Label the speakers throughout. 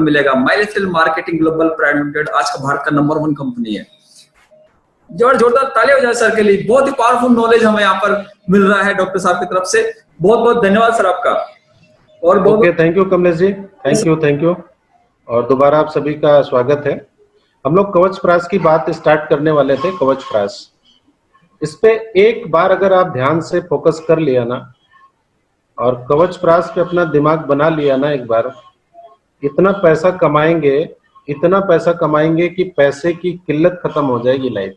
Speaker 1: मिलेगा। माइलस्टाइल marketing global private limited आज का भारत का नंबर 1 कंपनी है। जोरदार ताली हो जाए सर के लिए। बहुत ही पावरफुल नॉलेज हमें यहाँ पर मिल रहा है डॉक्टर साहब की तरफ से। बहुत बहुत धन्यवाद सर आपका। और
Speaker 2: okay, thank you Kamlesh ji, thank you. और दोबारा आप सभी का स्वागत है। हम लोग कवच प्रास की बात स्टार्ट करने वाले थे। कवच प्रास, इस पे एक बार अगर आप ध्यान से फोकस कर लिया ना और कवच प्रास पे अपना दिमाग बना लिया ना एक बार, इतना पैसा कमाएंगे, इतना पैसा कमाएंगे कि पैसे की किल्लत खत्म हो जाएगी लाइफ।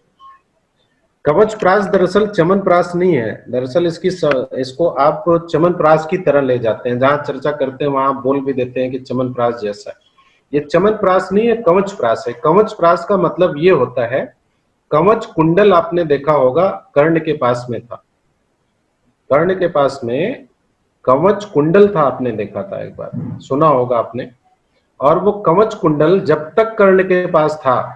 Speaker 2: कवच प्रास दरअसल चमन प्रास नहीं है। दरअसल इसको आप चमन प्रास की तरह ले जाते हैं। जहां चर्चा करते हैं वहां बोल भी देते हैं कि चमन प्रास जैसा है। ये चमन प्रास नहीं है, कवच प्रास है। कवच प्रास का मतलब ये होता है, कवच कुंडल आपने देखा होगा कर्ण के पास में था। कर्ण के पास में कवच कुंडल था, आपने देखा था एक बार, सुना होगा आपने। और वो कवच कुंडल जब तक कर्ण के पास था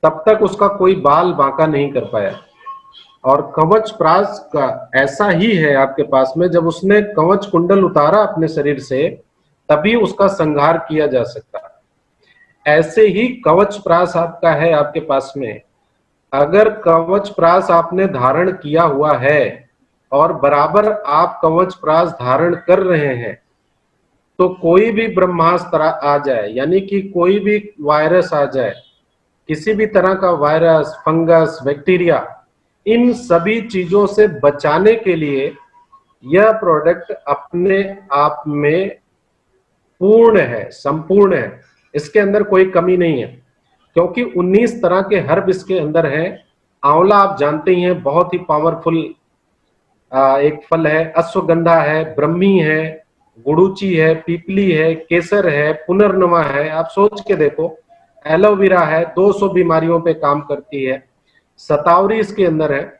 Speaker 2: तब तक उसका कोई बाल बांका नहीं कर पाया। और कवच प्रास का ऐसा ही है आपके पास में, जब उसने कवच कुंडल उतारा अपने शरीर से तभी उसका संहार किया जा सकता। ऐसे ही कवच प्रास आपका है आपके पास में। अगर कवच प्रास आपने धारण किया हुआ है और बराबर आप कवच प्रास धारण कर रहे हैं, तो कोई भी ब्रह्मास्त्र आ जाए, यानी कि कोई भी वायरस आ जाए, किसी भी तरह का वायरस, फंगस, बैक्टीरिया, इन सभी चीजों से बचाने के लिए यह प्रोडक्ट अपने आप में पूर्ण है, संपूर्ण है। इसके अंदर कोई कमी नहीं है, क्योंकि 19 तरह के हर्ब इसके अंदर हैं। आंवला आप जानते ही हैं, बहुत ही पावरफुल एक फल है। अश्वगंधा है, ब्रह्मी है, गुड़ूची है, पीपली है, केसर है, पुनर्नवा है। आप सोच के देखो, एलोवेरा है, 200 बीमारियों पे काम करती है। सतावरी इसके अंदर है।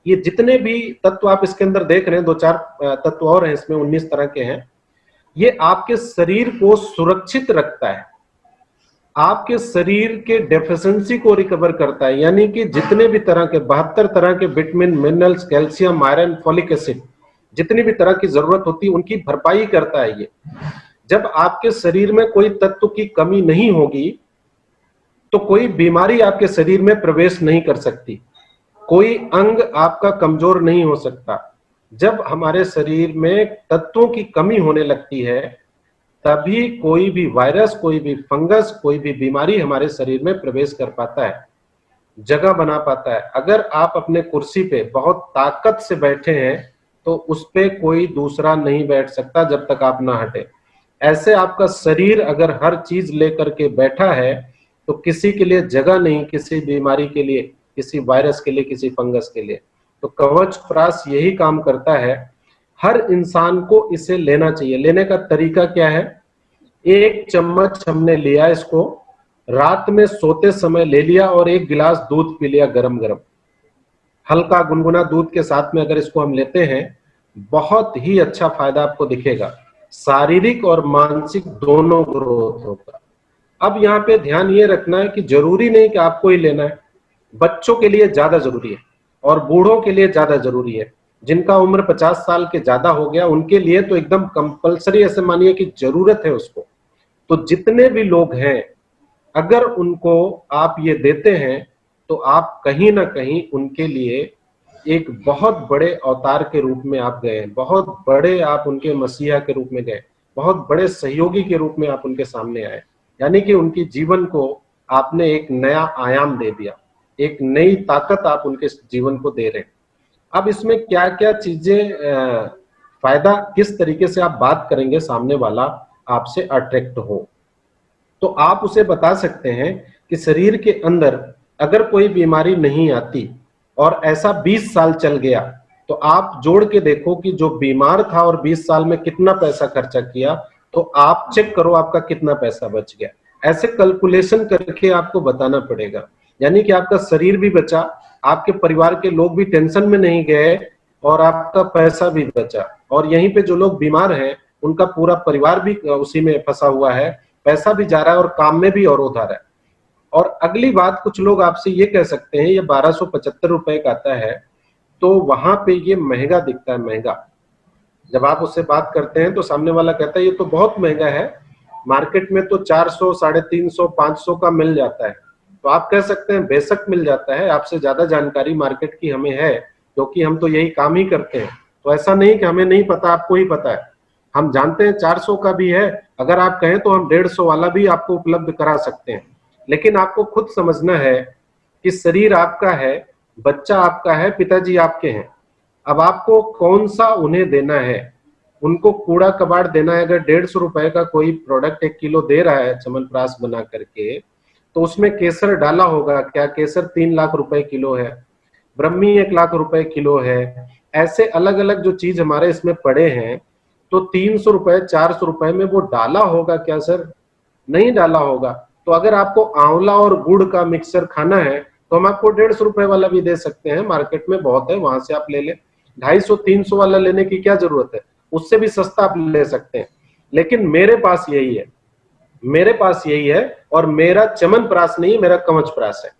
Speaker 2: ये जितने भी तत्व आप इसके अंदर देख रहे हैं, 2-4 तत्व और हैं इसमें, 19 तरह के हैं। ये आपके शरीर को सुरक्षित रखता है, आपके शरीर के डेफिशिएंसी को रिकवर करता है। यानी कि जितने भी तरह के 72 तरह के vitamin, minerals, calcium, iron, folic acid, जितनी भी तरह की जरूरत होती है उनकी भरपाई करता है ये। जब आपके शरीर में कोई तत्व की कमी नहीं होगी तो कोई बीमारी आपके शरीर में प्रवेश नहीं कर सकती, कोई अंग आपका कमजोर नहीं हो सकता। जब हमारे शरीर में तत्वों की कमी होने लगती है तभी कोई भी वायरस, कोई भी फंगस, कोई भी बीमारी हमारे शरीर में प्रवेश कर पाता है, जगह बना पाता है। अगर आप अपने कुर्सी पे बहुत ताकत से बैठे हैं तो उस पे कोई दूसरा नहीं बैठ सकता जब तक आप ना हटे। ऐसे आपका शरीर अगर हर चीज लेकर के बैठा है तो किसी के लिए जगह नहीं, किसी बीमारी के लिए, किसी वायरस के लिए, किसी फंगस के लिए। तो कवच प्रास यही काम करता है। हर इंसान को इसे लेना चाहिए। लेने का तरीका क्या है? 1 चम्मच हमने लिया, इसको रात में सोते समय ले लिया और 1 गिलास दूध पी लिया, गरम गरम, हल्का गुनगुना दूध के साथ में अगर इसको हम लेते हैं, बहुत ही अच्छा फायदा आपको दिखेगा। शारीरिक और मानसिक दोनों ग्रोथ होगा। अब यहाँ पे ध्यान ये रखना है कि जरूरी नहीं कि आपको ही लेना है, बच्चों के लिए ज्यादा जरूरी है और बूढ़ों के लिए ज्यादा जरूरी है। जिनका उम्र 50 साल के ज्यादा हो गया उनके लिए तो एकदम कंपलसरी, ऐसे मानिए कि जरूरत है उसको। तो जितने भी लोग हैं, अगर उनको आप ये देते हैं तो आप कहीं ना कहीं उनके लिए एक बहुत बड़े अवतार के रूप में आप गए, बहुत बड़े आप उनके मसीहा के रूप में गए, बहुत बड़े सहयोगी के रूप में आप उनके सामने आए। यानी कि उनके जीवन को आपने एक नया आयाम दे दिया, एक नई ताकत आप उनके जीवन को दे रहे हैं। अब इसमें क्या क्या चीजें, फायदा किस तरीके से आप बात करेंगे सामने वाला आपसे अट्रैक्ट हो, तो आप उसे बता सकते हैं कि शरीर के अंदर अगर कोई बीमारी नहीं आती और ऐसा 20 साल चल गया तो आप जोड़ के देखो कि जो बीमार था और 20 साल में कितना पैसा खर्चा किया, तो आप चेक करो आपका कितना पैसा बच गया। ऐसे कैलकुलेशन करके आपको बताना पड़ेगा। यानी कि आपका शरीर भी बचा, आपके परिवार के लोग भी टेंशन में नहीं गए और आपका पैसा भी बचा। और यहीं पे जो लोग बीमार हैं उनका पूरा परिवार भी उसी में फंसा हुआ है, पैसा भी जा रहा है और काम में भी और उधार है। और अगली बात, कुछ लोग आपसे ये कह सकते हैं ये 1275 रुपए का आता है, तो वहां पे ये महंगा दिखता है, महंगा। जब आप उससे बात करते हैं तो सामने वाला कहता है ये तो बहुत महंगा है, मार्केट में तो 400, 350, 500 का मिल जाता है। तो आप कह सकते हैं बेशक मिल जाता है, आपसे ज्यादा जानकारी मार्केट की हमें है, क्योंकि हम तो यही काम ही करते हैं। तो ऐसा नहीं कि हमें नहीं पता, आपको ही पता है। हम जानते हैं 400 का भी है, अगर आप कहें तो हम 150 वाला भी आपको उपलब्ध करा सकते हैं। लेकिन आपको खुद समझना है कि शरीर आपका है, बच्चा आपका है, पिताजी आपके हैं। अब आपको कौन सा उन्हें देना है? उनको कूड़ा कबाड़ देना है। अगर 150 रुपए का कोई प्रोडक्ट 1 किलो दे रहा है च्यवनप्राश बना करके, तो उसमें केसर डाला होगा क्या? केसर 3 लाख रुपए किलो है, ब्रह्मी 1 लाख रुपए किलो है। ऐसे अलग अलग जो चीज हमारे इसमें पड़े हैं, तो 300 रुपए 400 रुपए में वो डाला होगा क्या सर? नहीं डाला होगा। तो अगर आपको आंवला और गुड़ का मिक्सचर खाना है, तो हम आपको 150 रुपए वाला भी दे सकते हैं, मार्केट में बहुत है, वहां से आप ले लें। 250 300 वाला लेने की क्या जरूरत है? उससे भी सस्ता आप ले सकते हैं। लेकिन मेरे पास यही है, मेरे पास यही है, और मेरा च्यवनप्राश नहीं, मेरा कवचप्राश है।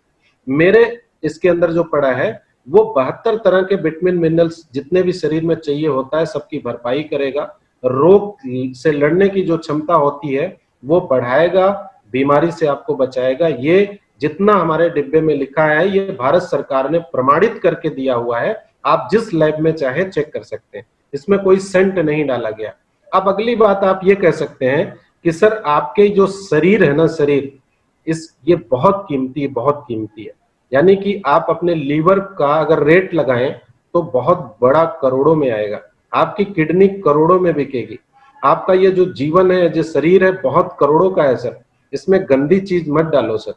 Speaker 2: मेरे इसके अंदर जो पड़ा है वो 72 तरह के विटामिन मिनरल्स जितने भी शरीर में चाहिए होता है सबकी भरपाई करेगा। रोग से लड़ने की जो क्षमता होती है वो बढ़ाएगा, बीमारी से आपको बचाएगा। ये जितना हमारे डिब्बे में लिखा है, ये भारत सरकार ने प्रमाणित करके दिया हुआ है। आप जिस लैब में चाहे चेक कर सकते हैं, इसमें कोई सेंट नहीं डाला गया। अब अगली बात आप ये कह सकते हैं कि सर आपके जो शरीर है ना, शरीर ये बहुत कीमती, बहुत कीमती है। यानी कि आप अपने लीवर का अगर रेट लगाएं तो बहुत बड़ा, करोड़ों में आएगा। आपकी किडनी करोड़ों में बिकेगी। आपका ये जो जीवन है, जो शरीर है, बहुत करोड़ों का है सर। इसमें गंदी चीज मत डालो सर।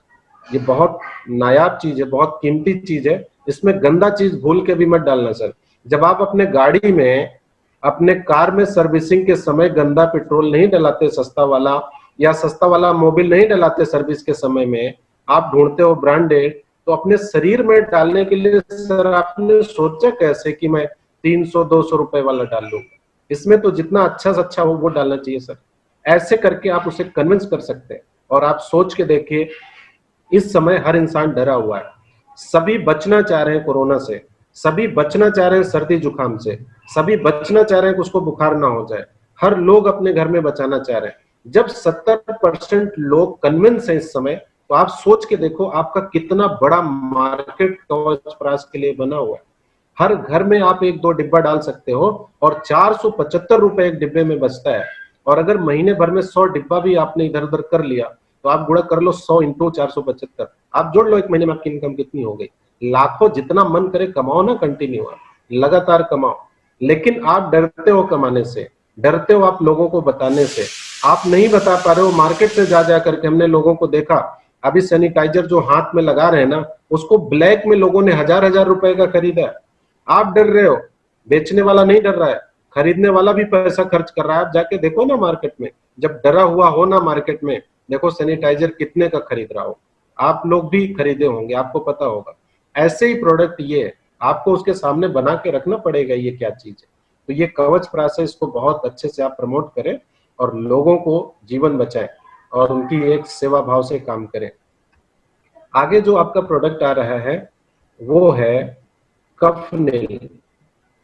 Speaker 2: ये बहुत नायाब चीज है, बहुत कीमती चीज है। इसमें गंदा चीज भूल के भी मत डालना सर। जब आप अपने गाड़ी में, अपने कार में सर्विसिंग के समय गंदा पेट्रोल नहीं डलाते सस्ता वाला, या सस्ता वाला मोबिल नहीं डलाते सर्विस के समय में, आप ढूंढते हो ब्रांडेड, तो अपने शरीर में डालने के लिए सर आपने सोचा कैसे कि मैं 300-200 रुपए वाला डाल लूं? इसमें तो जितना अच्छा से अच्छा हो वो डालना चाहिए सर। ऐसे करके आप उसे कन्विंस कर सकते हैं। और आप सोच के देखिए, इस समय हर इंसान डरा हुआ है। सभी बचना चाह रहे हैं कोरोना से, सभी बचना चाह रहे हैं सर्दी जुकाम से, सभी बचना चाह रहे हैं कि उसको बुखार ना हो जाए। हर लोग अपने घर में बचाना चाह रहे हैं। जब 70% लोग कन्विंस हैं इस समय, तो आप सोच के देखो आपका कितना बड़ा मार्केट कवचप्राश के लिए बना हुआ है। हर घर में आप 1-2 डिब्बा डाल सकते हो और 475 रुपए एक डिब्बे में बचता है। और अगर महीने भर में 100 डिब्बा भी आपने इधर उधर कर लिया, तो आप गुणा कर लो 100 × 475, आप जोड़ लो एक महीने में आपकी इनकम कितनी हो गई। लाखों, जितना मन करे कमाओ ना, कंटिन्यू लगातार कमाओ। लेकिन आप डरते हो कमाने से, डरते हो आप लोगों को बताने से, आप नहीं बता पा रहे हो। मार्केट से जा करके हमने लोगों को देखा, अभी सैनिटाइजर जो हाथ में लगा रहे हैं ना, उसको ब्लैक में लोगों ने 1000-1000 रुपए का खरीदा है। आप डर रहे हो, बेचने वाला नहीं डर रहा है, खरीदने वाला भी पैसा खर्च कर रहा है। आप जाके देखो ना मार्केट में, जब डरा हुआ हो ना मार्केट में, देखो सैनिटाइजर कितने का खरीद रहा हो। आप लोग भी खरीदे होंगे, आपको पता होगा। ऐसे ही प्रोडक्ट ये है, आपको उसके सामने बना के रखना पड़ेगा ये क्या चीज है। तो ये कवचप्राश है, इसको बहुत अच्छे से आप प्रमोट करें और लोगों को जीवन बचाएं और उनकी एक सेवा भाव से काम करें। आगे जो आपका प्रोडक्ट आ रहा है वो है कफनील।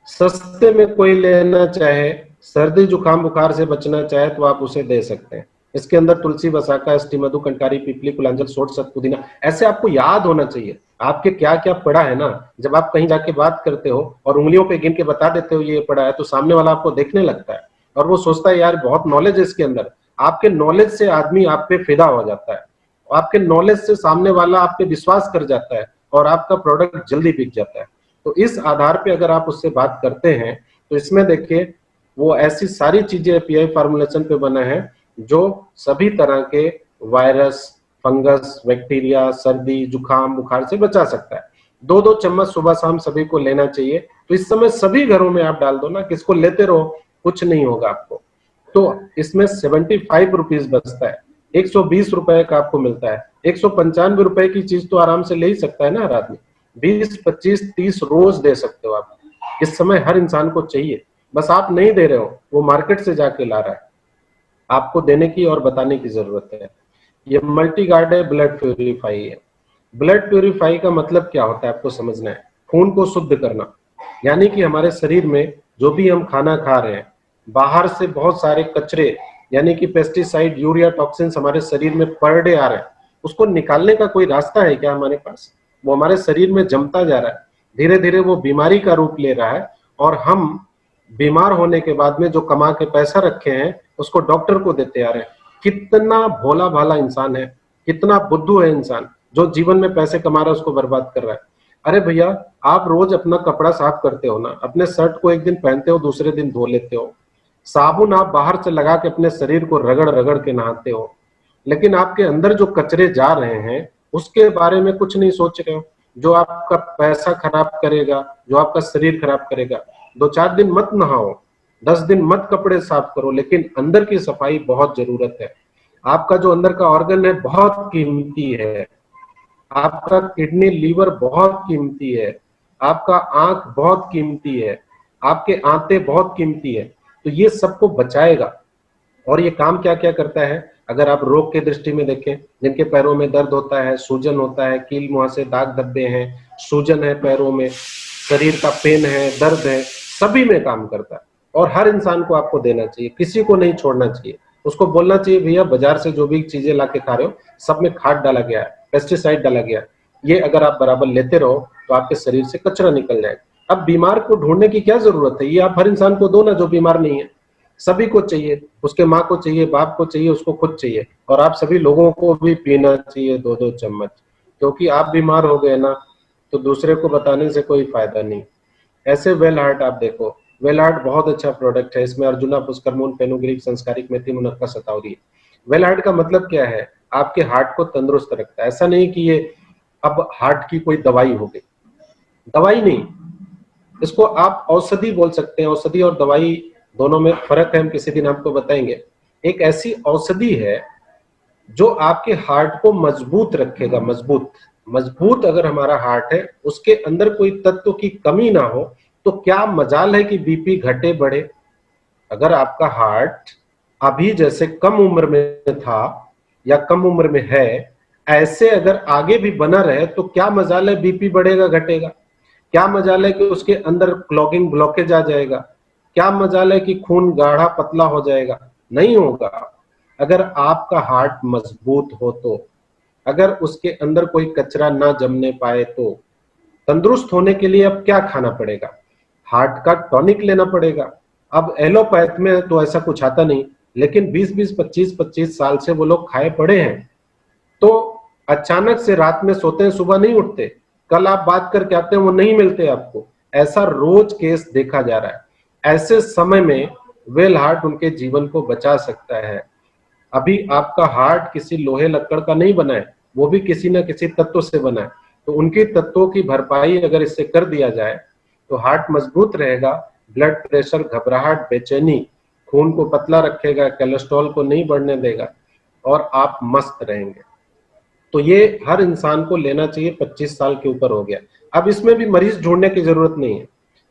Speaker 2: सस्ते में कोई लेना चाहे, सर्दी जुकाम बुखार से बचना चाहे, तो आप उसे दे सकते हैं। इसके अंदर तुलसी, बसाका, अष्टी मधु, कंटारी, पीपली, कुलांजल, सोट, सत, पुदीना, ऐसे आपको याद होना चाहिए आपके क्या क्या पड़ा है ना। जब आप कहीं जाके बात करते हो और उंगलियों पे गिन के बता देते हो ये पड़ा है, तो सामने वाला आपको देखने लगता है और वो सोचता है यार बहुत नॉलेज है इसके अंदर। आपके नॉलेज से आदमी आप पे फिदा हो जाता है, आपके नॉलेज से सामने वाला आप पे विश्वास कर जाता है और आपका प्रोडक्ट जल्दी बिक जाता है। तो इस आधार पे अगर आप उससे बात करते हैं, तो इसमें देखिए वो ऐसी सारी चीजें एपीआई फॉर्मुलेशन पे बना है जो सभी तरह के वायरस, फंगस, बैक्टीरिया, सर्दी जुकाम बुखार से बचा सकता है। 2-2 चम्मच सुबह शाम सभी को लेना चाहिए। तो इस समय सभी घरों में आप डाल दो ना, किसको लेते रहो, कुछ नहीं होगा आपको। तो इसमें 75 रुपीज बचता है, 120 रुपए का आपको मिलता है। 195 रुपए की चीज तो आराम से ले ही सकता है ना हर आदमी। 20, 25, 30 रोज दे सकते हो आप। इस समय हर इंसान को चाहिए, बस आप नहीं दे रहे हो, वो मार्केट से जाके ला रहा है। आपको देने की और बताने की जरूरत है। ये मल्टी गार्ड है, ब्लड प्यूरिफाई है। ब्लड प्यूरिफाई का मतलब क्या होता है आपको समझना है। खून को शुद्ध करना, यानी कि हमारे शरीर में जो भी हम खाना खा रहे हैं, बाहर से बहुत सारे कचरे यानी कि पेस्टिसाइड, यूरिया, टॉक्सिन्स हमारे शरीर में पर डे आ रहे हैं, उसको निकालने का कोई रास्ता है क्या हमारे पास? वो हमारे शरीर में जमता जा रहा है, धीरे धीरे वो बीमारी का रूप ले रहा है, और हम बीमार होने के बाद में जो कमा के पैसा रखे हैं उसको डॉक्टर को देते आ रहे हैं। कितना भोला भाला इंसान है, कितना बुद्धू है इंसान, जो जीवन में पैसे कमा रहा है उसको बर्बाद कर रहा है। अरे भैया, आप रोज अपना कपड़ा साफ करते हो ना, अपने शर्ट को एक दिन पहनते हो, दूसरे दिन धो लेते हो, साबुन आप बाहर से लगा के अपने शरीर को रगड़ रगड़ के नहाते हो, लेकिन आपके अंदर जो कचरे जा रहे हैं उसके बारे में कुछ नहीं सोच रहे हो, जो आपका पैसा खराब करेगा, जो आपका शरीर खराब करेगा। 2-4 दिन मत नहाओ, 10 दिन मत कपड़े साफ करो, लेकिन अंदर की सफाई बहुत जरूरत है। आपका जो अंदर का ऑर्गन है बहुत कीमती है, आपका किडनी, लीवर बहुत कीमती है, आपका आंख बहुत कीमती है, आपके आंतें बहुत कीमती है, तो ये सबको बचाएगा। और ये काम क्या क्या करता है, अगर आप रोग के दृष्टि में देखें, जिनके पैरों में दर्द होता है, सूजन होता है, कील मुहासे, दाग धब्बे हैं, सूजन है पैरों में, शरीर का पेन है, दर्द है, सभी में काम करता है। और हर इंसान को आपको देना चाहिए, किसी को नहीं छोड़ना चाहिए। उसको बोलना चाहिए, भैया बाजार से जो भी चीजें ला के खा रहे हो सब में खाद डाला गया है, पेस्टिसाइड डाला गया है, ये अगर आप बराबर लेते रहो तो आपके शरीर से कचरा निकल जाएगा। अब बीमार को ढूंढने की क्या जरूरत है, ये आप हर इंसान को दो ना जो बीमार नहीं है। सभी को चाहिए, उसके माँ को चाहिए, बाप को चाहिए, उसको खुद चाहिए, और आप सभी लोगों को भी पीना चाहिए 2-2 चम्मच, क्योंकि आप बीमार हो गए ना तो दूसरे को बताने से कोई फायदा नहीं। ऐसे वेल हार्ट आप देखो, वेल हार्ट बहुत अच्छा प्रोडक्ट है, इसमें अर्जुना, पुष्करमूल, फेनुग्रीक, संस्कारिक, मेथी, मुनक्का, शतावरी है। वेल हार्ट का मतलब क्या है, आपके हार्ट को तंदुरुस्त रखता है। ऐसा नहीं कि ये अब हार्ट की कोई दवाई हो गई, दवाई नहीं, इसको आप औषधि बोल सकते हैं। औषधि और दवाई दोनों में फर्क है, हम किसी दिन आपको बताएंगे। एक ऐसी औषधि है जो आपके हार्ट को मजबूत रखेगा, मजबूत मजबूत अगर हमारा हार्ट है, उसके अंदर कोई तत्व की कमी ना हो, तो क्या मजाल है कि बीपी घटे बढ़े। अगर आपका हार्ट अभी जैसे कम उम्र में था या कम उम्र में है, ऐसे अगर आगे भी बना रहे तो क्या मजाल है बीपी बढ़ेगा घटेगा, क्या मजाल है कि उसके अंदर क्लॉगिंग, ब्लॉकेज आ जाएगा, क्या मजाल है कि खून गाढ़ा पतला हो जाएगा, नहीं होगा। अगर आपका हार्ट मजबूत हो तो, अगर उसके अंदर कोई कचरा ना जमने पाए तो, तंदुरुस्त होने के लिए अब क्या खाना पड़ेगा, हार्ट का टॉनिक लेना पड़ेगा। अब एलोपैथ में तो ऐसा कुछ आता नहीं, लेकिन 20-20, 25-25 साल से वो लोग खाए पड़े हैं, तो अचानक से रात में सोते हैं, सुबह नहीं उठते, कल आप बात करके आते हैं वो नहीं मिलते आपको, ऐसा रोज केस देखा जा रहा है। ऐसे समय में वेल हार्ट उनके जीवन को बचा सकता है। अभी आपका हार्ट किसी लोहे लक्कड़ का नहीं बना है, वो भी किसी न किसी तत्व से बना है, तो उनके तत्वों की भरपाई अगर इससे कर दिया जाए तो हार्ट मजबूत रहेगा, ब्लड प्रेशर, घबराहट, बेचैनी, खून को पतला रखेगा, कोलेस्ट्रॉल को नहीं बढ़ने देगा, और आप मस्त रहेंगे। तो ये हर इंसान को लेना चाहिए, 25 साल के ऊपर हो गया। अब इसमें भी मरीज ढूंढने की जरूरत नहीं है।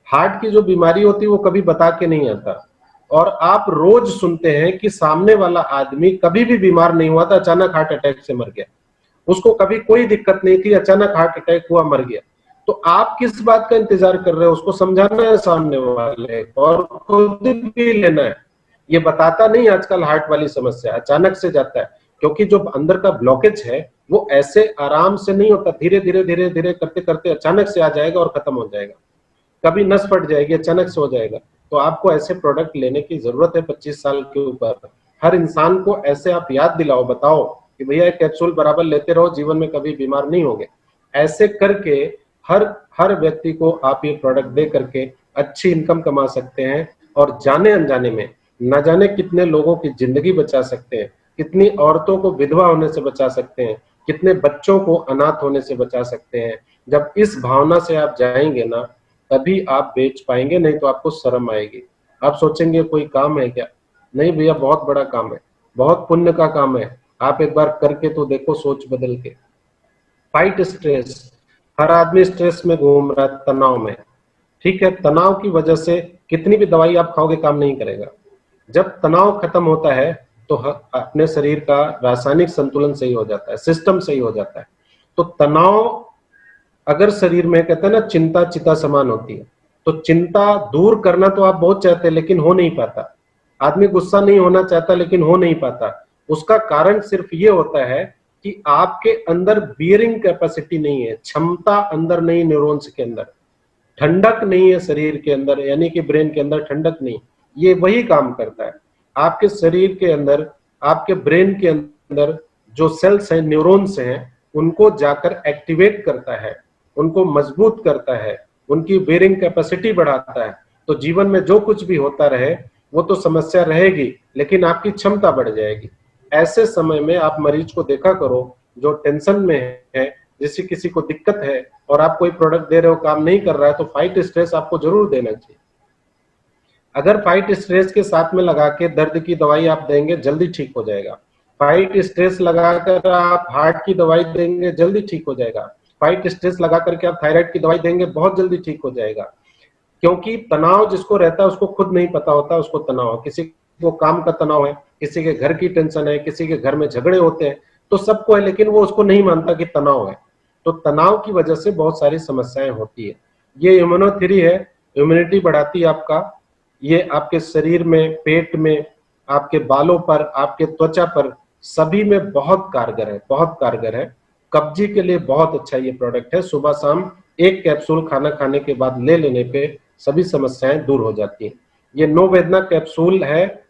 Speaker 2: हार्ट की जो बीमारी होती है वो कभी बता के नहीं आता, और आप रोज सुनते हैं कि सामने वाला आदमी कभी भी बीमार नहीं हुआ था, अचानक हार्ट अटैक से मर गया, उसको कभी कोई दिक्कत नहीं थी, अचानक हार्ट अटैक हुआ, मर गया। तो आप किस बात का इंतजार कर रहे हो, उसको समझाना है सामने वाले और खुद भी लेना है। ये बताता नहीं आजकल हार्ट वाली समस्या अचानक से जाता है, क्योंकि जो अंदर का ब्लॉकेज है वो ऐसे आराम से नहीं होता, धीरे धीरे धीरे धीरे करते करते अचानक से आ जाएगा और खत्म हो जाएगा, कभी नस फट जाएगी, अचानक से हो जाएगा। तो आपको ऐसे प्रोडक्ट लेने की जरूरत है 25 साल के ऊपर। हर इंसान को ऐसे आप याद दिलाओ, बताओ कि भैया एक कैप्सूल बराबर लेते रहो, जीवन में कभी बीमार नहीं होगे। ऐसे करके हर व्यक्ति को आप ये प्रोडक्ट दे करके अच्छी इनकम कमा सकते हैं, और जाने अनजाने में न जाने कितने लोगों की जिंदगी बचा सकते हैं, कितनी औरतों को विधवा होने से बचा सकते हैं, कितने बच्चों को अनाथ होने से बचा सकते हैं। जब इस भावना से आप जाएंगे ना, तभी आप बेच पाएंगे, नहीं तो आपको शर्म आएगी। आप सोचेंगे कोई काम है क्या, नहीं भैया बहुत बड़ा काम है, बहुत पुण्य का काम है। आप एक बार करके तो देखो, सोच बदल के। फाइट स्ट्रेस, हर आदमी स्ट्रेस में घूम रहा है, तनाव में, ठीक है। तनाव की वजह से कितनी भी दवाई आप खाओगे काम नहीं करेगा। जब तनाव खत्म होता है तो अपने शरीर का रासायनिक संतुलन सही हो जाता है, सिस्टम सही हो जाता है। तो तनाव अगर शरीर में, कहते हैं ना चिंता चिता समान होती है, तो चिंता दूर करना तो आप बहुत चाहते हैं लेकिन हो नहीं पाता। आदमी गुस्सा नहीं होना चाहता लेकिन हो नहीं पाता। उसका कारण सिर्फ ये होता है कि आपके अंदर बियरिंग कैपेसिटी नहीं है, क्षमता अंदर नहीं, न्यूरॉन्स के अंदर ठंडक नहीं है, शरीर के अंदर यानी कि ब्रेन के अंदर ठंडक नहीं। ये वही काम करता है आपके शरीर के अंदर, आपके ब्रेन के अंदर जो सेल्स हैं, न्यूरॉन्स हैं, उनको जाकर एक्टिवेट करता है, उनको मजबूत करता है, उनकी बेयरिंग कैपेसिटी बढ़ाता है। तो जीवन में जो कुछ भी होता रहे वो तो समस्या रहेगी लेकिन आपकी क्षमता बढ़ जाएगी। ऐसे समय में आप मरीज को देखा करो जो टेंशन में है, जैसे किसी को दिक्कत है और आप कोई प्रोडक्ट दे रहे हो काम नहीं कर रहा है, तो फाइट स्ट्रेस आपको जरूर देना चाहिए। अगर फाइट स्ट्रेस के साथ में लगा के दर्द की दवाई आप देंगे जल्दी ठीक हो जाएगा। फाइट स्ट्रेस लगाकर आप हार्ट की दवाई देंगे जल्दी ठीक हो जाएगा। फाइट स्ट्रेस लगा करके आप थायराइड की दवाई देंगे बहुत जल्दी ठीक हो जाएगा। क्योंकि तनाव जिसको रहता है उसको खुद नहीं पता होता उसको तनाव है। किसी को काम का तनाव है, किसी के घर की टेंशन है, किसी के घर में झगड़े होते हैं, तो सबको है लेकिन वो उसको नहीं मानता कि तनाव है। तो तनाव की वजह से बहुत सारी समस्याएं होती है। ये इम्यूनोथेरेपी है, इम्यूनिटी बढ़ाती है आपका। ये आपके शरीर में, पेट में, आपके बालों पर, आपके त्वचा पर, सभी में बहुत कारगर है, बहुत कारगर है। कब्जी के लिए बहुत अच्छा ये प्रोडक्ट है। सुबह शाम एक कैप्सूल खाना खाने के बाद ले लेने पे सभी समस्याएं दूर हो जाती हैं। ये नो वेदना कैप्सूल है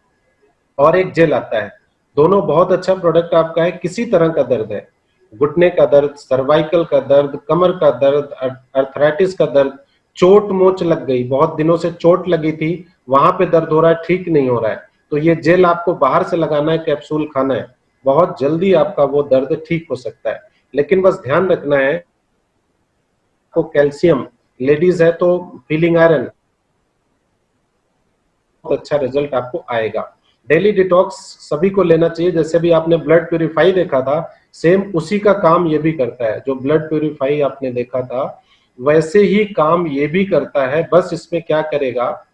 Speaker 2: और एक जेल आता है, दोनों बहुत अच्छा प्रोडक्ट आपका है। किसी तरह का दर्द है, घुटने का दर्द, सर्वाइकल का दर्द, कमर का दर्द, अर्थराइटिस का दर्द, चोट मोच लग गई, बहुत दिनों से चोट लगी थी, वहां पे दर्द हो रहा है, ठीक नहीं हो रहा है, तो ये जेल आपको बाहर से लगाना है, कैप्सूल खाना है, बहुत जल्दी आपका वो दर्द ठीक हो सकता है। लेकिन बस ध्यान रखना है को कैल्शियम, लेडीज है तो फीलिंग आयरन, बहुत अच्छा रिजल्ट आपको आएगा। डेली डिटॉक्स सभी को लेना चाहिए। जैसे भी आपने ब्लड प्यूरिफाई देखा था, सेम उसी का काम ये भी करता है। जो ब्लड प्यूरिफाई आपने देखा था वैसे ही काम ये भी करता है। बस इसमें क्या करेगा,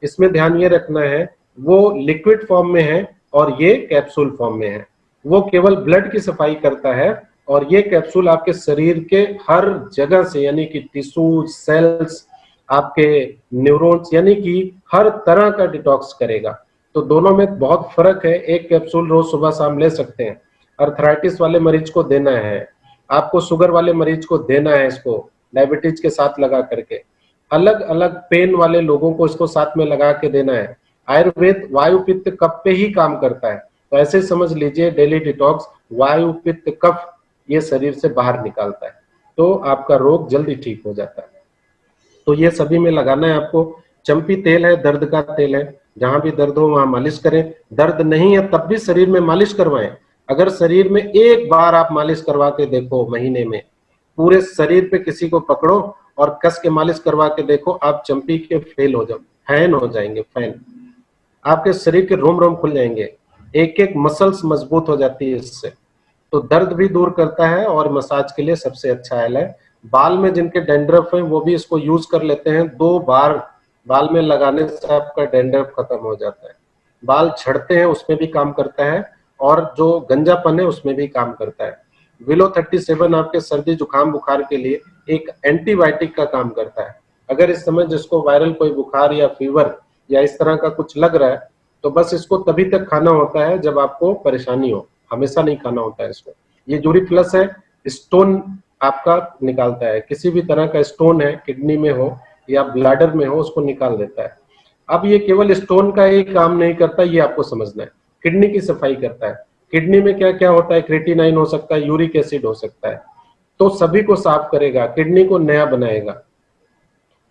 Speaker 2: इसमें ध्यान ये रखना है वो लिक्विड फॉर्म में है और ये कैप्सूल फॉर्म में है। वो केवल ब्लड की सफाई करता है और ये कैप्सूल आपके शरीर के हर जगह से यानी कि टिश्यू, सेल्स, आपके न्यूरॉन्स यानी कि हर तरह का डिटॉक्स करेगा। तो दोनों में बहुत फर्क है। एक कैप्सूल रोज सुबह शाम ले सकते हैं। अर्थराइटिस वाले मरीज को देना है, आपको शुगर वाले मरीज को देना है, इसको डायबिटीज के साथ लगा करके, अलग अलग पेन वाले लोगों को इसको साथ में लगा के देना है। आयुर्वेद वायु पित्त कफ पे ही काम करता है। तो ऐसे समझ लीजिए डेली डिटॉक्स वायु पित्त कफ ये शरीर से बाहर निकालता है, तो आपका रोग जल्दी ठीक हो जाता है। तो ये सभी में लगाना है आपको। चंपी तेल है, दर्द का तेल है, जहां भी दर्द हो वहां मालिश करें। दर्द नहीं है तब भी शरीर में मालिश करवाएं। अगर शरीर में एक बार आप मालिश करवा के देखो महीने में, पूरे शरीर पे किसी को पकड़ो और कस के मालिश करवा के देखो, आप चंपी के फेल हो जाओ, फैन हो जाएंगे, फैन। आपके शरीर के रोम रोम खुल जाएंगे, एक एक मसल्स मजबूत हो जाती है इससे। तो दर्द भी दूर करता है और मसाज के लिए सबसे अच्छा ऑयल है। बाल में जिनके डैंड्रफ है वो भी इसको यूज कर लेते हैं। 2 बार बाल में लगाने से आपका डैंड्रफ खत्म हो जाता है। बाल झड़ते हैं उसमें भी काम करता है और जो गंजापन है उसमें भी काम करता है। विलो 37 आपके सर्दी जुकाम बुखार के लिए एक एंटीबायोटिक का काम करता है। अगर इस समय जिसको वायरल कोई बुखार या फीवर या इस तरह का कुछ लग रहा है तो बस इसको तभी तक खाना होता है जब आपको परेशानी हो, हमेशा नहीं खाना होता है इसको। ये यूरिक है, स्टोन आपका निकालता है। किसी भी तरह का स्टोन है, किडनी में हो या ब्लैडर में हो, उसको निकाल देता है। अब ये केवल स्टोन का ही काम नहीं करता, ये आपको समझना है, किडनी की सफाई करता है। किडनी में क्या क्या होता है, क्रेटिनाइन हो सकता है, यूरिक एसिड हो सकता है, तो सभी को साफ करेगा, किडनी को नया बनाएगा।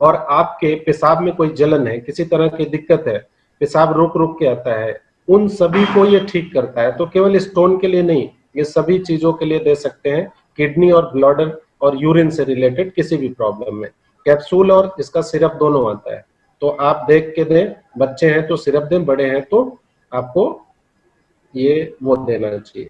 Speaker 2: और आपके पेशाब में कोई जलन है, किसी तरह की दिक्कत है, पेशाब रुक रुक के आता है, उन सभी को ये ठीक करता है। तो केवल स्टोन के लिए नहीं, ये सभी चीजों के लिए दे सकते हैं, किडनी और ब्लडर और यूरिन से रिलेटेड किसी भी प्रॉब्लम में। कैप्सूल और इसका सिरप दोनों आता है, तो आप देख के दें। बच्चे हैं तो सिरप दें, बड़े हैं तो आपको ये वो देना चाहिए।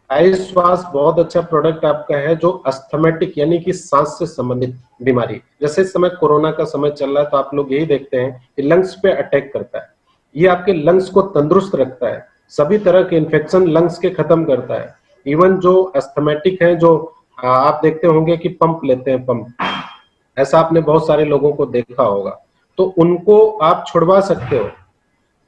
Speaker 2: आयुश्वास बहुत अच्छा प्रोडक्ट आपका है जो अस्थमेटिक यानी कि सांस से संबंधित बीमारी, जैसे इस समय कोरोना का समय चल रहा है तो आप लोग यही देखते हैं कि लंग्स पे अटैक करता है। ये आपके लंग्स को तंदुरुस्त रखता है, सभी तरह के इन्फेक्शन लंग्स के खत्म करता है। इवन जो अस्थमेटिक हैं, जो आप देखते होंगे कि पंप लेते हैं, पंप, ऐसा आपने बहुत सारे लोगों को देखा होगा, तो उनको आप छुड़वा सकते हो।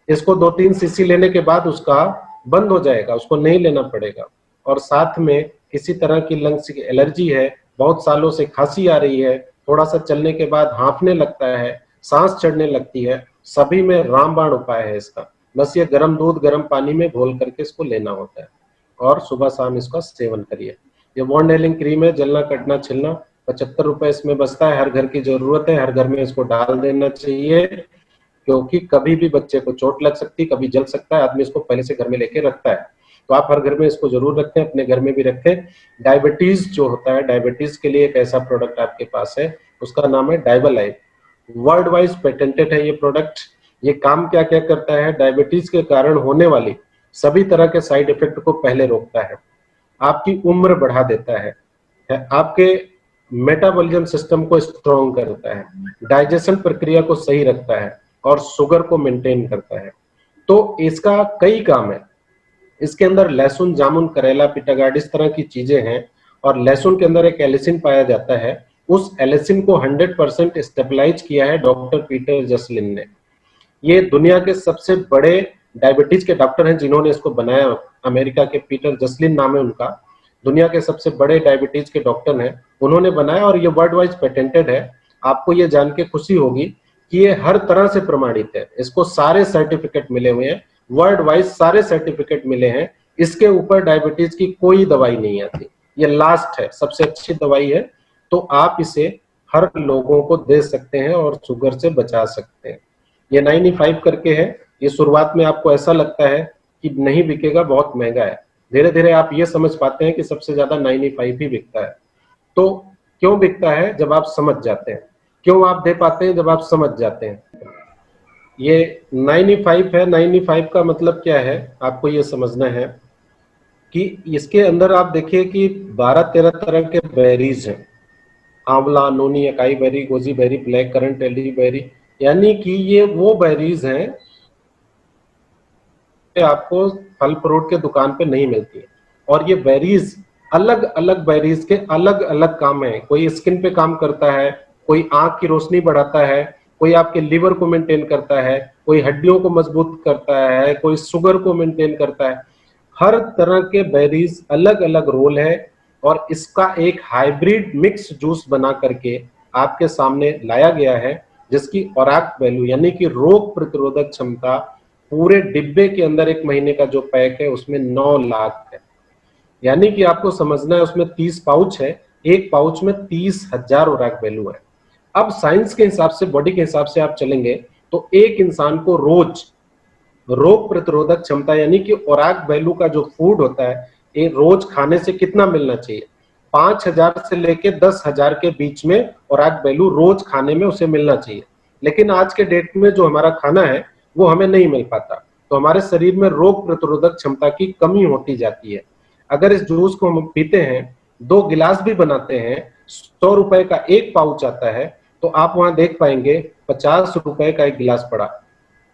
Speaker 2: इसको 2-3 सीसी लेने के बाद उसका बंद हो जाएगा, उसको नहीं लेना पड़ेगा। और साथ में किसी तरह की लंग्स की एलर्जी है, बहुत सालों से खांसी आ रही है, थोड़ा सा चलने के बाद हांफने लगता है, सांस चढ़ने लगती है, सभी में रामबाण उपाय है इसका। बस ये गर्म दूध गर्म पानी में घोल करके इसको लेना होता है और सुबह शाम इसका सेवन करिए। ये वॉन्ड हेलिंग क्रीम है, जलना कटना छिलना, 75 रुपए इसमें बचता है। हर घर की जरूरत है, हर घर में इसको डाल देना चाहिए, क्योंकि कभी भी बच्चे को चोट लग सकती, कभी जल सकता है। आदमी इसको पहले से घर में लेके रखता है, तो आप हर घर में इसको जरूर रखें, अपने घर में भी रखें। डायबिटीज जो होता है, डायबिटीज के लिए एक ऐसा प्रोडक्ट आपके पास है, उसका नाम है डाइबलाइफ। वर्ल्ड वाइज पेटेंटेड है ये प्रोडक्ट। ये काम क्या क्या करता है, डायबिटीज के कारण होने वाली सभी तरह के साइड इफेक्ट को पहले रोकता है, आपकी उम्र बढ़ा देता है, आपके मेटाबॉलिज्म सिस्टम को स्ट्रॉन्ग करता है, डाइजेशन प्रक्रिया को सही रखता है और शुगर को मेंटेन करता है। तो इसका कई काम है। इसके अंदर लहसुन, जामुन, करेला, पिटागार्ड इस तरह की चीजें हैं, और लहसुन के अंदर एक एलिसिन पाया जाता है। उस एलिसिन को 100% स्टेबलाइज किया है डॉक्टर पीटर जसलिन ने। ये दुनिया के सबसे बड़े डायबिटीज के डॉक्टर हैं जिन्होंने इसको बनाया। अमेरिका के पीटर जसलिन नाम है उनका, दुनिया के सबसे बड़े डायबिटीज के डॉक्टर हैं, उन्होंने बनाया और ये वर्ल्ड वाइज पेटेंटेड है। आपको ये जान के खुशी होगी कि ये हर तरह से प्रमाणित है, इसको सारे सर्टिफिकेट मिले हुए हैं, वर्ल्ड वाइज सारे सर्टिफिकेट मिले हैं। इसके ऊपर डायबिटीज की कोई दवाई नहीं आती, ये लास्ट है, सबसे अच्छी दवाई है। तो आप इसे हर लोगों को दे सकते हैं और शुगर से बचा सकते हैं। ये 95 करके है। ये शुरुआत में आपको ऐसा लगता है कि नहीं बिकेगा, बहुत महंगा है, धीरे धीरे आप ये समझ पाते हैं कि सबसे ज्यादा 95 ही बिकता है। तो क्यों बिकता है, जब आप समझ जाते हैं। क्यों आप दे पाते हैं, जब आप समझ जाते हैं। ये 95 है। 95 का मतलब क्या है, आपको ये समझना है कि इसके अंदर आप देखिए कि 12-13 तरह के बेरीज हैं, आंवला, noni, acai berry, goji berry, black currant, elderberry, यानी कि ये वो बेरीज हैं आपको फल फ्रूट के दुकान पे नहीं मिलती है। और ये बेरीज, अलग अलग बेरीज के अलग अलग काम है। कोई स्किन पे काम करता है, कोई आंख की रोशनी बढ़ाता है, कोई आपके लिवर को मेंटेन करता है, कोई हड्डियों को मजबूत करता है, कोई शुगर को मेंटेन करता है। हर तरह के बेरीज अलग अलग रोल है, और इसका एक हाइब्रिड मिक्स जूस बना करके आपके सामने लाया गया है, जिसकी औराक वैल्यू यानी कि रोग प्रतिरोधक क्षमता पूरे डिब्बे के अंदर 1 महीने का जो पैक है उसमें 9 लाख है। यानी कि आपको समझना है, उसमें 30 पाउच है, एक पाउच में 30,000 औराक वैल्यू है। अब साइंस के हिसाब से, बॉडी के हिसाब से आप चलेंगे तो एक इंसान को रोज रोग प्रतिरोधक क्षमता यानी कि औराक वैल्यू का जो फूड होता है, ये रोज खाने से कितना मिलना चाहिए, 5,000 से लेके 10,000 के बीच में औराक वैल्यू रोज खाने में उसे मिलना चाहिए। लेकिन आज के डेट में जो हमारा खाना है वो हमें नहीं मिल पाता, तो हमारे शरीर में रोग प्रतिरोधक क्षमता की कमी होती जाती है। अगर इस जूस को हम पीते हैं, 2 गिलास भी बनाते हैं, 100 रुपए का एक पाउच आता है, तो आप वहां देख पाएंगे 50 रुपए का एक गिलास पड़ा,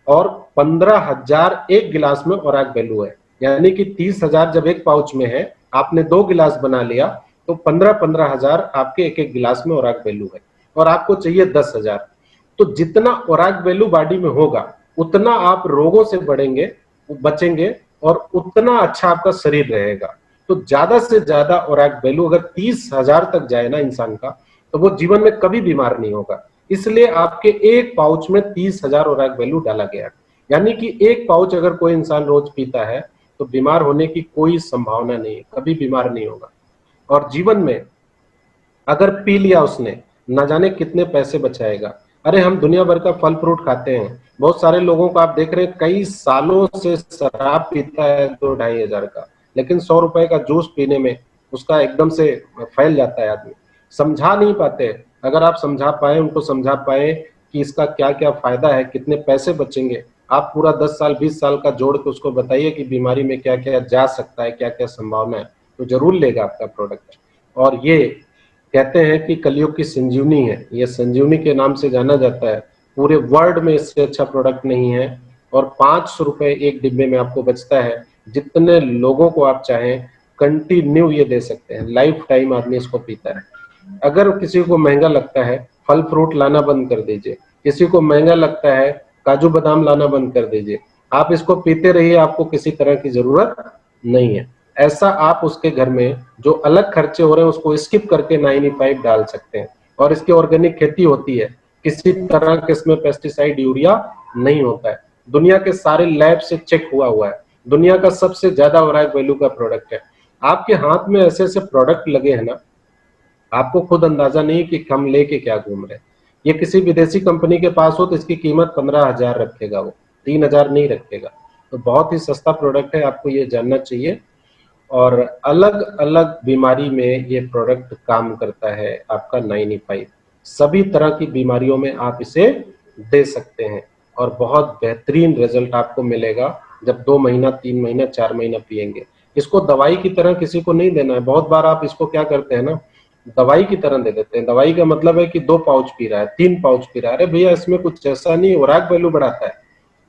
Speaker 2: और 15,000 एक गिलास में औराक वैल्यू है। यानी कि 30,000 जब एक पाउच में है, आपने 2 गिलास बना लिया, तो 15,000 आपके एक एक गिलास में औराक वैल्यू है, और आपको चाहिए 10,000। तो जितना औराक वैल्यू बॉडी में होगा, उतना आप रोगों से बचेंगे, और उतना अच्छा आपका शरीर रहेगा। तो ज्यादा से ज्यादा औराक वैल्यू अगर 30,000 तक जाए ना इंसान का, तो वो जीवन में कभी बीमार नहीं होगा। इसलिए आपके एक पाउच में 30,000 औराक वैल्यू डाला गया। यानी कि एक पाउच अगर कोई इंसान रोज पीता है तो बीमार होने की कोई संभावना नहीं है, कभी बीमार नहीं होगा। और जीवन में अगर पी लिया उसने, ना जाने कितने पैसे बचाएगा। अरे हम दुनिया भर का फल फ्रूट खाते हैं, बहुत सारे लोगों को आप देख रहे हैं कई सालों से शराब पीता है 2-2.5 हजार का, लेकिन 100 रुपए का जूस पीने में उसका एकदम से फैल जाता है आदमी। समझा नहीं पाते। अगर आप समझा पाए, उनको समझा पाए कि इसका क्या क्या फायदा है, कितने पैसे बचेंगे, आप पूरा 10 साल 20 साल का जोड़ के उसको बताइए कि बीमारी में क्या क्या जा सकता है, क्या क्या संभावना है, तो जरूर लेगा आपका प्रोडक्ट। और ये कहते हैं कि कलयुग की संजीवनी है, ये संजीवनी के नाम से जाना जाता है। पूरे वर्ल्ड में इससे अच्छा प्रोडक्ट नहीं है, और 500 रुपए एक डिब्बे में आपको बचता है। जितने लोगों को आप चाहें कंटिन्यू ये दे सकते हैं, लाइफ टाइम आदमी इसको पीता है। अगर किसी को महंगा लगता है, फल फ्रूट लाना बंद कर दीजिए। किसी को महंगा लगता है, काजू बादाम लाना बंद कर दीजिए। आप इसको पीते रहिए, आपको किसी तरह की जरूरत नहीं है। ऐसा आप उसके घर में जो अलग खर्चे हो रहे हैं उसको स्किप करके 95 डाल सकते हैं। और इसकी ऑर्गेनिक खेती होती है, किसी तरह के इसमें पेस्टिसाइड यूरिया नहीं होता है, दुनिया के सारे लैब से चेक हुआ है, दुनिया का सबसे ज्यादा ओराग वैल्यू का प्रोडक्ट है। आपके हाथ में ऐसे ऐसे प्रोडक्ट लगे हैं ना, आपको खुद अंदाजा नहीं कि हम लेके क्या घूम रहे हैं। ये किसी विदेशी कंपनी के पास हो तो इसकी कीमत 15,000 रखेगा, वो 3,000 नहीं रखेगा। तो बहुत ही सस्ता प्रोडक्ट है, आपको ये जानना चाहिए। और अलग अलग बीमारी में ये प्रोडक्ट काम करता है आपका 95। सभी तरह की बीमारियों में आप इसे दे सकते हैं और बहुत बेहतरीन रिजल्ट आपको मिलेगा जब 2 महीना 3 महीना 4 महीना पिएंगे। इसको दवाई की तरह किसी को नहीं देना है। बहुत बार आप इसको क्या करते हैं ना, दवाई की तरह दे देते हैं। दवाई का मतलब है कि 2 पाउच पी रहा है, 3 पाउच पी रहा है। अरे भैया, इसमें कुछ ऐसा नहीं, ओराग वैल्यू बढ़ाता है।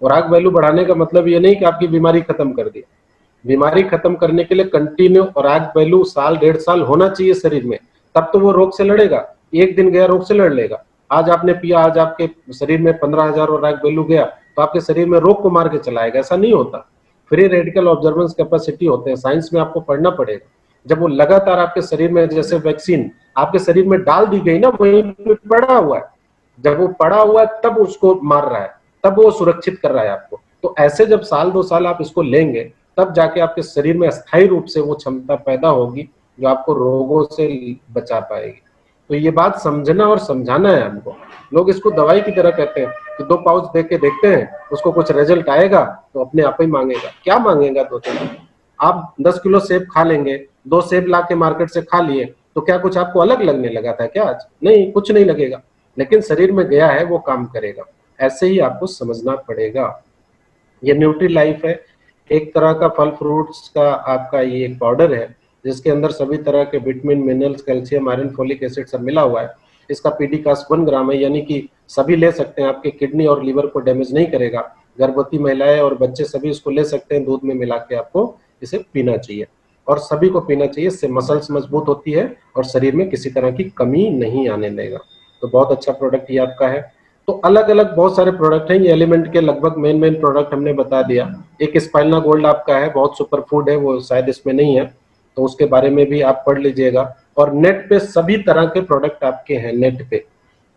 Speaker 2: ओराग वैल्यू बढ़ाने का मतलब ये नहीं कि आपकी बीमारी खत्म कर दी। बीमारी खत्म करने के लिए कंटिन्यू ओराग वैल्यू साल 1.5 साल होना चाहिए शरीर में, तब तो वो रोग से लड़ेगा। एक दिन गया रोग से लड़ लेगा। आज आपने पिया, आज आपके शरीर में 15,000 ओराग वैल्यू गया तो आपके शरीर में रोग को मार के चलाएगा, ऐसा नहीं होता। फ्री रेडिकल ऑब्जर्वेंस कैपेसिटी होते हैं, साइंस में आपको पढ़ना पड़ेगा। जब वो लगातार आपके शरीर में, जैसे वैक्सीन आपके शरीर में डाल दी गई ना, वहीं पे पड़ा हुआ है, जब वो पड़ा हुआ है तब उसको मार रहा है, तब वो सुरक्षित कर रहा है आपको। तो ऐसे जब साल 2 साल आप इसको लेंगे तब जाके आपके शरीर में अस्थायी रूप से वो क्षमता पैदा होगी जो आपको रोगों से बचा पाएगी। तो ये बात समझना और समझाना है हमको। लोग इसको दवाई की तरह कहते हैं कि 2 पाउच दे के देखते हैं, उसको कुछ रिजल्ट आएगा तो अपने आप ही मांगेगा। क्या मांगेगा 2-3? आप 10 किलो सेब खा लेंगे, 2 सेब ला के मार्केट से खा लिए तो क्या कुछ आपको अलग लगने लगा था क्या आज? नहीं, कुछ नहीं लगेगा, लेकिन शरीर में गया है वो काम करेगा। ऐसे ही आपको समझना पड़ेगा। ये न्यूट्री लाइफ है, एक तरह का फल फ्रूट्स का आपका ये एक पाउडर है जिसके अंदर सभी तरह के vitamin, minerals, calcium, iron, folic acid सब मिला हुआ है। इसका पीडी कास्ट 1 ग्राम है, यानी कि सभी ले सकते हैं, आपके किडनी और लीवर को डैमेज नहीं करेगा। गर्भवती महिलाएं और बच्चे सभी इसको ले सकते हैं, दूध में मिला के आपको इसे पीना चाहिए और सभी को पीना चाहिए। इससे मसल्स मजबूत होती है और शरीर में किसी तरह की कमी नहीं आने देगा। तो बहुत अच्छा प्रोडक्ट ये आपका है। तो अलग अलग बहुत सारे प्रोडक्ट हैं, ये एलिमेंट के लगभग मेन प्रोडक्ट हमने बता दिया। एक स्पाइलना गोल्ड आपका है, बहुत सुपर फूड है, वो शायद इसमें नहीं है, तो उसके बारे में भी आप पढ़ लीजिएगा। और नेट पे सभी तरह के प्रोडक्ट आपके हैं, नेट पे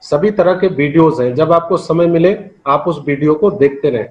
Speaker 2: सभी तरह के वीडियोस हैं। जब आपको समय मिले आप उस वीडियो को देखते रहें।